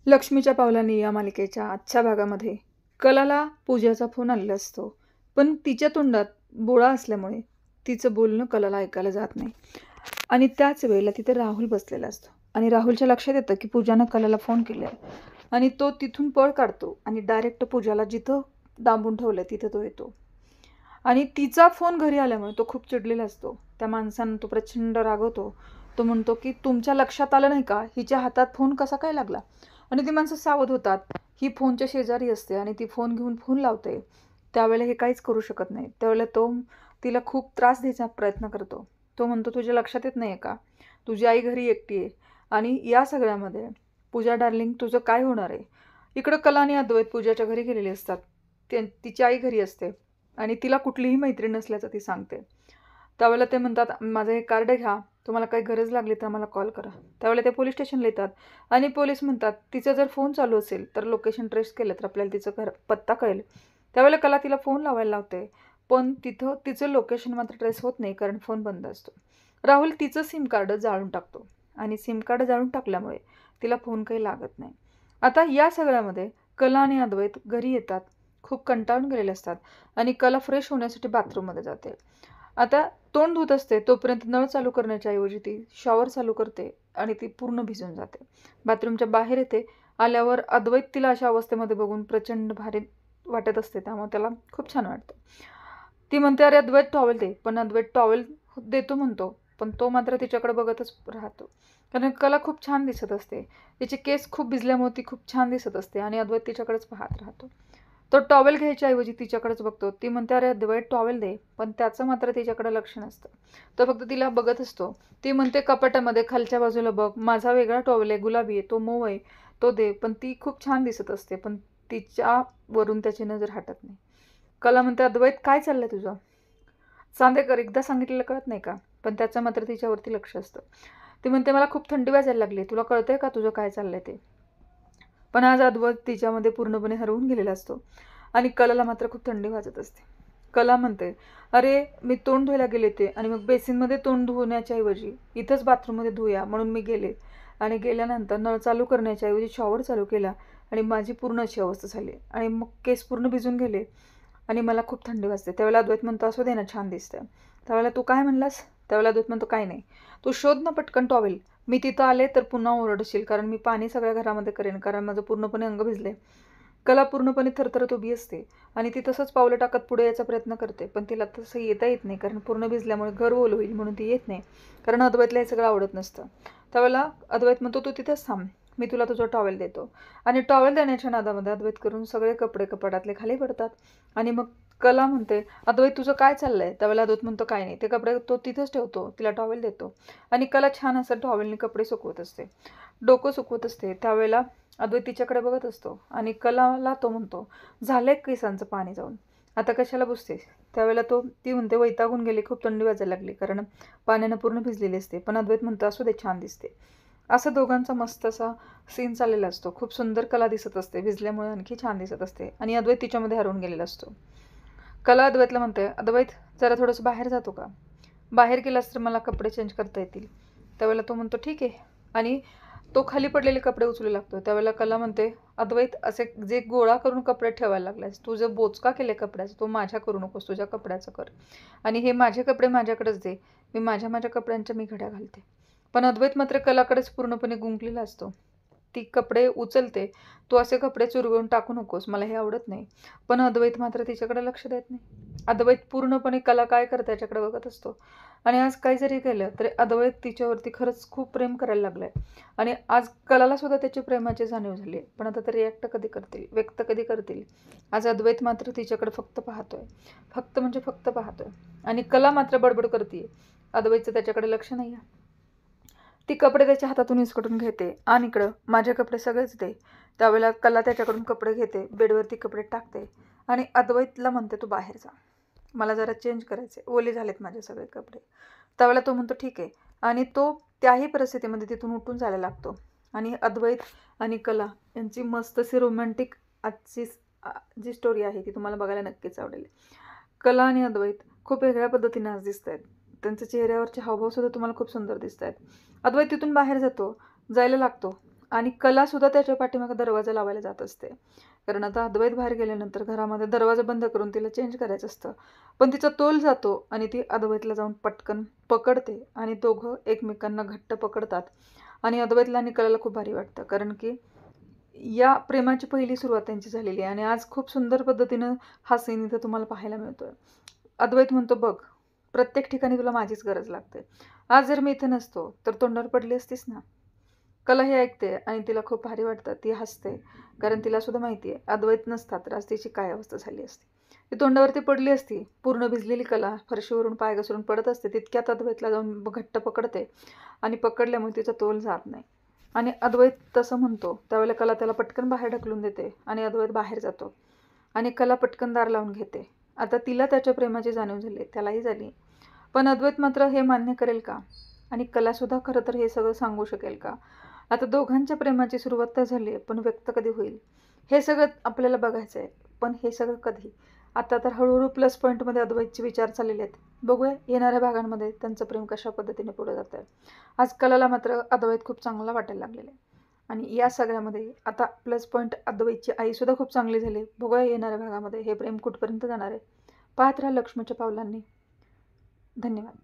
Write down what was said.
लक्ष्मीच्या पावलांनी या मालिकेच्या आजच्या भागामध्ये कलाला पूजाचा फोन आलेला असतो. पण तिच्या तोंडात बोळा असल्यामुळे तिचं बोलणं कलाला ऐकायला जात नाही. आणि त्याच वेळेला तिथे राहुल बसलेला असतो आणि राहुलच्या लक्षात येतं की पूजानं कलाला फोन केला आहे. आणि तो तिथून पळ काढतो आणि डायरेक्ट पूजाला जिथं डांबून ठेवलं तिथं तो येतो. आणि तिचा फोन घरी आल्यामुळे तो खूप चिडलेला असतो. त्या माणसानं तो प्रचंड रागवतो. तो म्हणतो की तुमच्या लक्षात आलं नाही का, हिच्या हातात फोन कसा काय लागला. आणि ती माणसं सावध होतात. ही फोनच्या शेजारी असते आणि ती फोन घेऊन फोन लावते. त्यावेळेला हे काहीच करू शकत नाही. त्यावेळेला तो तिला खूप त्रास द्यायचा प्रयत्न करतो. तो म्हणतो तुझ्या लक्षात येत नाही का, तुझी आई घरी एकटी आहे आणि या सगळ्यामध्ये पूजा डार्लिंग तुझं काय होणार आहे. इकडं कला आणि अद्वैत पूजाच्या घरी गेलेले असतात. तिची आई घरी असते आणि तिला कुठलीही मैत्रीण नसल्याचं ती सांगते. त्यावेळेला ते म्हणतात माझं हे कार्ड घ्या, तुम्हाला काही गरज लागली तर मला कॉल करा. त्यावेळेला ते पोलीस स्टेशनला येतात आणि पोलीस म्हणतात तिचा जर फोन चालू असेल तर लोकेशन ट्रेस केलं तर आपल्याला तिचं घर पत्ता कळेल. त्यावेळेला कला तिला फोन लावायला लावते. पण तिथं तिचं लोकेशन मात्र ट्रेस होत नाही कारण फोन बंद असतो. राहुल तिचं सिम कार्ड जाळून टाकतो आणि सिम कार्ड जाळून टाकल्यामुळे तिला फोन काही लागत नाही. आता या सगळ्यामध्ये कला आणि अद्वैत घरी येतात. खूप कंटाळून गेलेले असतात आणि कला फ्रेश होण्यासाठी बाथरूममध्ये जाते. आता तोंड धुत असते तोपर्यंत नळ चालू करण्याच्या ऐवजी ती शॉवर चालू करते आणि ती पूर्ण भिजून जाते. बाथरूमच्या बाहेर येते. आल्यावर अद्वैत तिला अशा अवस्थेमध्ये बघून प्रचंड भारी वाटत असते. त्यामुळे त्याला खूप छान वाटतं. ती म्हणते अरे अद्वैत टॉवेल दे. पण अद्वैत टॉवेल देतो म्हणतो, पण तो मात्र तिच्याकडे बघतच राहतो. कारण कला खूप छान दिसत असते. तिचे केस खूप भिजल्यामुळे ती खूप छान दिसत असते आणि अद्वैत तिच्याकडेच पाहत राहतो. तो टॉवेल घ्यायच्या ऐवजी तिच्याकडेच बघतो. ती म्हणते अरे अद्वैत टॉवेल दे, पण त्याचं मात्र तिच्याकडे लक्ष नसतं. तो फक्त तिला बघत असतो. ती म्हणते कपाटामध्ये खालच्या बाजूला बघ, माझा वेगळा टॉवेल आहे, गुलाबी आहे, तो मऊ आहे, तो दे. पण ती खूप छान दिसत असते, पण तिच्यावरून त्याची नजर हटत नाही. कला म्हणते अद्वैत काय चाललंय तुझं. चांदेकर एकदा सांगितलेलं कळत नाही का. पण त्याचं मात्र तिच्यावरती लक्ष असतं. ती म्हणते मला खूप थंडी वाजायला लागली, तुला कळतंय का तुझं काय चाललंय ते. पण आज अद्वैत तिच्यामध्ये पूर्णपणे हरवून गेलेला असतो आणि कलाला मात्र खूप थंडी वाजत असते. कला म्हणते अरे मी तोंड धुवायला गेले ते आणि मग बेसिनमध्ये तोंड धुवण्याच्या ऐवजी इथंच बाथरूममध्ये धुया म्हणून मी गेले आणि गेल्यानंतर नळ चालू करण्याच्या ऐवजी शॉवर चालू केला आणि माझी पूर्ण अशी अवस्था झाली आणि मग केस पूर्ण भिजून गेले आणि मला खूप थंडी वाजते. त्यावेळेला अद्वैत म्हणतो असू दे ना, छान दिसतं. त्यावेळेला तू काय म्हणलास. त्यावेळेला अद्वैत म्हणतो काय नाही, तू शोध ना पटकन टॉवेल. मी तिथं आले तर पुन्हा ओरडशील कारण मी पाणी सगळ्या घरामध्ये करेन कारण माझं पूर्णपणे अंग भिजले. कला पूर्णपणे थरथरत उभी असते आणि ती तसंच पावलं टाकत पुढे यायचा प्रयत्न करते. पण तिला तसं येता येत नाही कारण पूर्ण भिजल्यामुळे घर ओलं होईल म्हणून ती येत नाही. कारण अद्वैतला हे सगळं आवडत नसतं. त्यावेळेला अद्वैत म्हणतो तू तिथंच थांब, मी तुला तुझा टॉवेल देतो. आणि टॉवेल देण्याच्या नादामध्ये अद्वैत करून सगळे कपडे कपाटातले खाली पडतात. आणि मग कला म्हणते अद्वैत तुझं काय चाललंय. त्यावेळेला अद्वैत म्हणतो काय नाही, ते कपडे तो तिथंच ठेवतो, तिला टॉवेल देतो आणि कला छान असं टॉवेलने कपडे सुकवत असते, डोकं सुकवत असते. त्यावेळेला अद्वैत तिच्याकडे बघत असतो आणि कलाला तो म्हणतो झालंय केसांचं पाणी जाऊन, आता कशाला बुसतेस. त्यावेळेला ती म्हणते वैतागून गेली, खूप थंडी वाजायला लागली कारण पाण्यानं पूर्ण भिजलेली असते. पण अद्वैत म्हणतो असू दे, छान दिसते. असं दोघांचा मस्त असा सीन चाललेला असतो. खूप सुंदर कला दिसत असते, भिजल्यामुळे आणखी छान दिसत असते आणि अद्वैत तिच्यामध्ये हरवून गेलेला असतो. कला अद्वैतला म्हणते अद्वैत जरा थोडंसं बाहेर जातो का, बाहेर गेलास तर मला कपडे चेंज करता येतील. त्यावेळेला तो म्हणतो ठीक आहे आणि तो खाली पडलेले कपडे उचलू लागतो. त्यावेळेला कला म्हणते अद्वैत असे जे गोळा करून कपडे ठेवायला लागलास, तू जर बोचका केले कपड्याचा तो माझ्या करू नकोस, तुझ्या कपड्याचं कर आणि हे माझे कपडे माझ्याकडेच दे, मी माझ्या कपड्यांच्या मी घड्या घालते. पण अद्वैत मात्र कलाकडेच पूर्णपणे गुंकलेला असतो. ती कपडे उचलते, तू असे कपडे चुरगळून टाकू नकोस, मला हे आवडत नाही. पण अद्वैत मात्र तिच्याकडे लक्ष देत नाही. अद्वैत पूर्णपणे कला काय करते त्याच्याकडे बघत असतो आणि आज काही जरी केलं तरी अद्वैत तिच्यावरती खरंच खूप प्रेम करायला लागलाय आणि आज कलाला सुद्धा त्याची प्रेमाची जाणीव झाली. पण आता ते रिॲक्ट कधी करतील, व्यक्त कधी करतील. आज अद्वैत मात्र तिच्याकडे फक्त पाहतोय, फक्त म्हणजे फक्त पाहतोय आणि कला मात्र बडबड करते. अद्वैतचं त्याच्याकडे लक्ष नाही आहे. ती कपडे त्याच्या हातातून हिसकटून घेते आणि इकडं माझे कपडे सगळेच दे. त्यावेळेला कला त्याच्याकडून कपडे घेते, बेडवरती कपडे टाकते आणि अद्वैतला म्हणते तू बाहेर जा, मला जरा चेंज करायचे, ओले झालेत माझे सगळे कपडे. त्यावेळेला तो म्हणतो ठीक आहे आणि तो त्याही परिस्थितीमध्ये तिथून उठून जायला लागतो आणि अद्वैत आणि कला यांची मस्त अशी रोमॅन्टिक आजची जी स्टोरी आहे ती तुम्हाला बघायला नक्कीच आवडेल. कला आणि अद्वैत खूप वेगळ्या पद्धतीने आज दिसत आहेत. त्यांच्या चेहऱ्यावरचे हावभाव सुद्धा तुम्हाला खूप सुंदर दिसत आहेत. अद्वैत तिथून बाहेर जायला लागतो आणि कलासुद्धा त्याच्या पाठीमागे दरवाजा लावायला जात असते. कारण आता अद्वैत बाहेर गेल्यानंतर घरामध्ये दरवाजा बंद करून तिला चेंज करायचं असतं. पण तिचा तोल जातो आणि ती अद्वैतला जाऊन पटकन पकडते आणि दोघं एकमेकांना घट्ट पकडतात. आणि अद्वैतला आणि कलाला खूप भारी वाटतं, कारण की या प्रेमाची पहिली सुरुवात त्यांची झालेली आहे. आणि आज खूप सुंदर पद्धतीनं हा सीन इथं तुम्हाला पाहायला मिळतोय. अद्वैत म्हणतो, बघ प्रत्येक ठिकाणी तुला माझीच गरज लागते. आज जर मी इथं नसतो तर तोंडावर पडली असतीस ना. कला हे ऐकते आणि तिला खूप भारी वाटतं. ती हसते, कारण तिला सुद्धा माहिती आहे अद्वैत नसता तर आज तिची काय अवस्था झाली असती. ती तोंडावरती पडली असती. पूर्ण भिजलेली कला फरशीवरून पाय घसरून पडत असते. तितक्यात अद्वैतला जाऊन घट्ट पकडते आणि पकडल्यामुळे तिचा तोल जात नाही. आणि अद्वैत तसं म्हणतो त्यावेळेला कला त्याला पटकन बाहेर ढकलून देते आणि अद्वैत बाहेर जातो आणि कला पटकन दार लावून घेते. आता तिला त्याच्या प्रेमाची जाणीव झाली, त्यालाही झाली. पण अद्वैत मात्र हे मान्य करेल का? आणि कलासुद्धा खरं तर हे सगळं सांगू शकेल का? आता दोघांच्या प्रेमाची सुरुवात तर झाली आहे, पण व्यक्त कधी होईल हे सगळं आपल्याला बघायचं आहे. पण हे सगळं कधी? आता तर हळूहळू प्लस पॉईंटमध्ये अद्वैतचे विचार चाललेले आहेत. बघूया येणाऱ्या भागांमध्ये त्यांचं प्रेम कशा पद्धतीने पुढे जात आहे. आज कलाला मात्र अद्वैत खूप चांगला वाटायला लागलेला आहे. आणि या सगळ्यामध्ये आता प्लस पॉईंट अद्वैतची आईसुद्धा खूप चांगली झाली. बघूया येणाऱ्या भागामध्ये हे प्रेम कुठपर्यंत जाणार आहे. पाहत राहा लक्ष्मीच्या पावलांनी. धन्यवाद.